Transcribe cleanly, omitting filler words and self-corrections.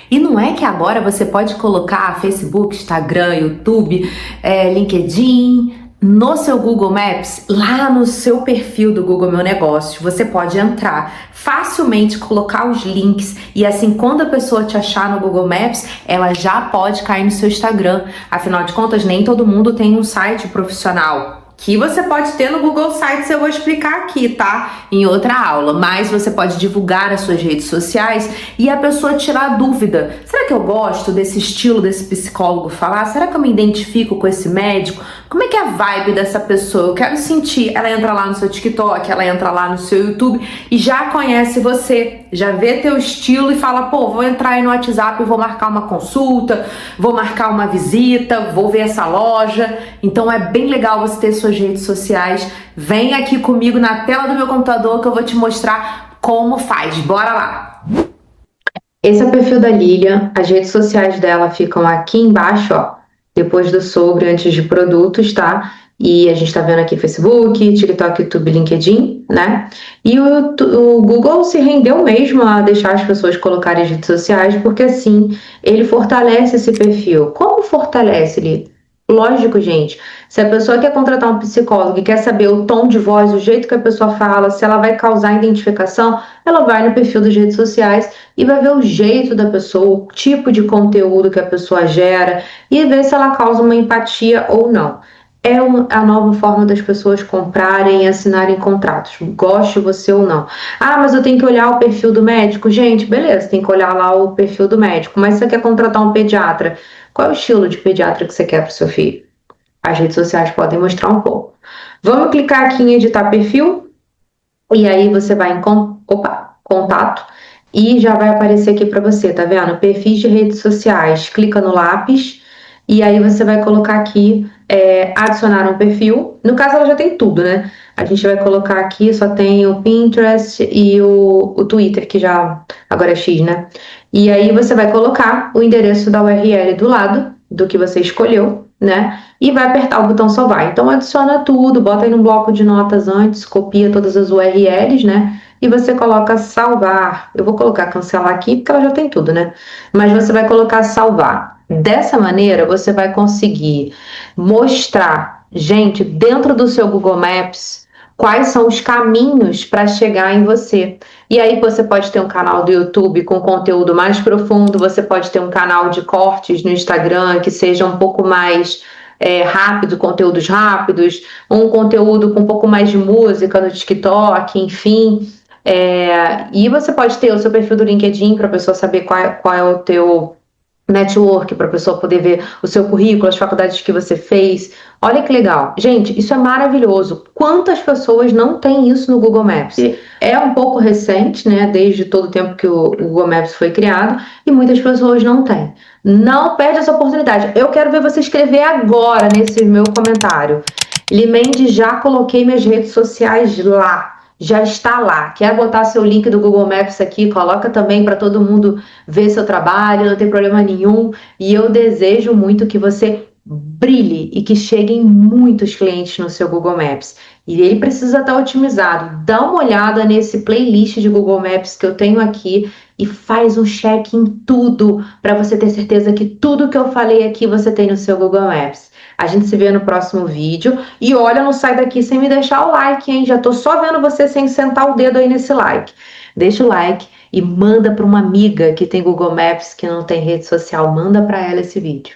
E não é que agora você pode colocar Facebook, Instagram, YouTube, LinkedIn no seu Google Maps, lá no seu perfil do Google Meu Negócio. Você pode entrar facilmente, colocar os links e assim, quando a pessoa te achar no Google Maps, ela já pode cair no seu Instagram. Afinal de contas, nem todo mundo tem um site profissional. Que você pode ter no Google Sites, eu vou explicar aqui, tá? Em outra aula. Mas você pode divulgar as suas redes sociais e a pessoa tirar dúvida. Será que eu gosto desse estilo desse psicólogo falar? Será que eu me identifico com esse médico? Como é que é a vibe dessa pessoa? Eu quero sentir. Ela entra lá no seu TikTok, ela entra lá no seu YouTube e já conhece você. Já vê teu estilo e fala, pô, vou entrar aí no WhatsApp e vou marcar uma consulta, vou marcar uma visita, vou ver essa loja. Então é bem legal você ter suas redes sociais. Vem aqui comigo na tela do meu computador que eu vou te mostrar como faz. Bora lá! Esse é o perfil da Lilian. As redes sociais dela ficam aqui embaixo, ó, depois do sobre, antes de produtos, tá? E a gente tá vendo aqui Facebook, TikTok, YouTube, LinkedIn, né? E o Google se rendeu mesmo a deixar as pessoas colocarem as redes sociais, porque assim, ele fortalece esse perfil. Como fortalece ele? Lógico, gente. Se a pessoa quer contratar um psicólogo e quer saber o tom de voz, o jeito que a pessoa fala, se ela vai causar identificação, ela vai no perfil das redes sociais e vai ver o jeito da pessoa, o tipo de conteúdo que a pessoa gera e ver se ela causa uma empatia ou não. É a nova forma das pessoas comprarem e assinarem contratos, goste você ou não. Ah, mas eu tenho que olhar o perfil do médico? Gente, beleza, tem que olhar lá o perfil do médico, mas você quer contratar um pediatra? Qual é o estilo de pediatra que você quer para o seu filho? As redes sociais podem mostrar um pouco. Vamos clicar aqui em editar perfil e aí você vai em contato e já vai aparecer aqui para você, tá vendo? Perfis de redes sociais, clica no lápis e aí você vai colocar aqui adicionar um perfil. No caso ela já tem tudo, né? A gente vai colocar aqui, só tem o Pinterest e o Twitter, que já agora é X, né? E aí você vai colocar o endereço da URL do lado do que você escolheu, né? E vai apertar o botão salvar. Então adiciona tudo, bota aí no bloco de notas antes, copia todas as URLs, né? E você coloca salvar. Eu vou colocar cancelar aqui porque ela já tem tudo, né? Mas você vai colocar salvar. Dessa maneira você vai conseguir mostrar, gente, dentro do seu Google Maps, quais são os caminhos para chegar em você. E aí você pode ter um canal do YouTube com conteúdo mais profundo, você pode ter um canal de cortes no Instagram que seja um pouco mais rápido, conteúdos rápidos, um conteúdo com um pouco mais de música no TikTok, enfim. E você pode ter o seu perfil do LinkedIn para a pessoa saber qual é o teu network, para a pessoa poder ver o seu currículo, as faculdades que você fez. Olha que legal. Gente, isso é maravilhoso. Quantas pessoas não têm isso no Google Maps? É um pouco recente, né? Desde todo o tempo que o Google Maps foi criado, e muitas pessoas não têm. Não perde essa oportunidade. Eu quero ver você escrever agora nesse meu comentário. Limendi, já coloquei minhas redes sociais lá. Já está lá. Quer botar seu link do Google Maps aqui? Coloca também para todo mundo ver seu trabalho, não tem problema nenhum. E eu desejo muito que você brilhe e que cheguem muitos clientes no seu Google Maps. E ele precisa estar otimizado. Dá uma olhada nesse playlist de Google Maps que eu tenho aqui e faz um check em tudo para você ter certeza que tudo que eu falei aqui você tem no seu Google Maps. A gente se vê no próximo vídeo. E olha, não sai daqui sem me deixar o like, hein? Já tô só vendo você sem sentar o dedo aí nesse like. Deixa o like e manda para uma amiga que tem Google Maps, que não tem rede social. Manda para ela esse vídeo.